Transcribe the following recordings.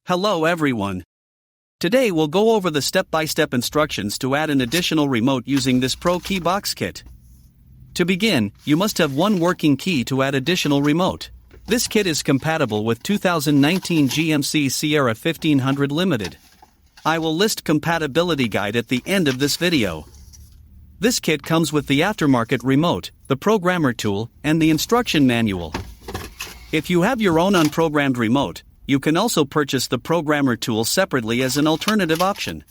Hello everyone. Today we'll go over the step-by-step instructions to add an additional remote using this ProKeyBox kit. To begin, you must have one working key to add additional remote. This kit is compatible with 2019 GMC Sierra 1500 Limited. I will list compatibility guide at the end of this video. This kit comes with the aftermarket remote, the programmer tool, and the instruction manual. If you have your own unprogrammed remote, you can also purchase the programmer tool separately as an alternative option.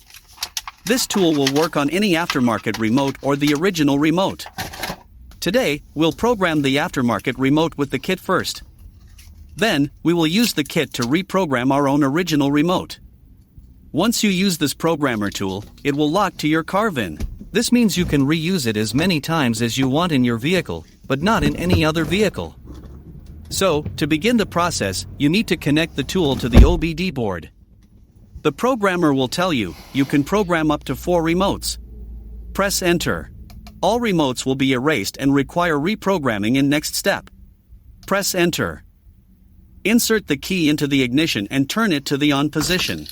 This tool will work on any aftermarket remote or the original remote. Today, we'll program the aftermarket remote with the kit first. Then, we will use the kit to reprogram our own original remote. Once you use this programmer tool, it will lock to your car VIN. This means you can reuse it as many times as you want in your vehicle, but not in any other vehicle. So, to begin the process, you need to connect the tool to the OBD board. The programmer will tell you, you can program up to 4 remotes. Press Enter. All remotes will be erased and require reprogramming in next step. Press Enter. Insert the key into the ignition and turn it to the on position.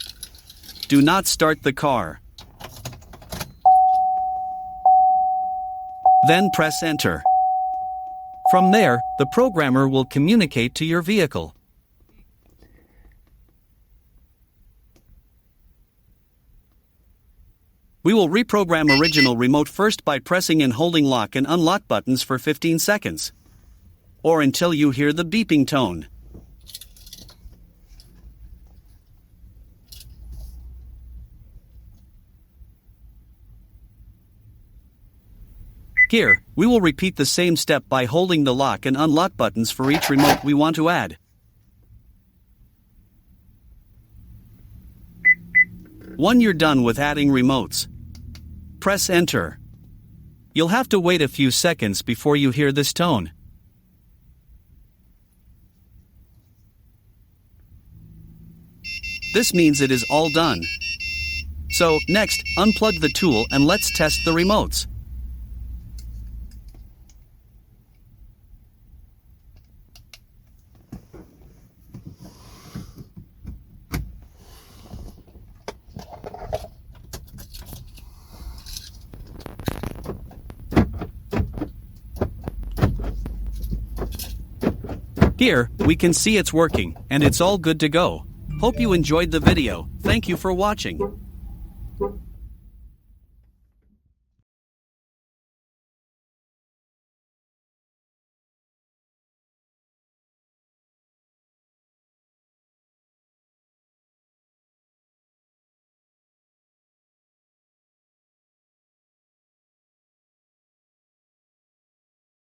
Do not start the car. Then press Enter. From there, the programmer will communicate to your vehicle. We will reprogram original remote first by pressing and holding lock and unlock buttons for 15 seconds. Or until you hear the beeping tone. Here, we will repeat the same step by holding the lock and unlock buttons for each remote we want to add. When you're done with adding remotes, press Enter. You'll have to wait a few seconds before you hear this tone. This means it is all done. So, next, unplug the tool and let's test the remotes. Here, we can see it's working, and it's all good to go. Hope you enjoyed the video. Thank you for watching.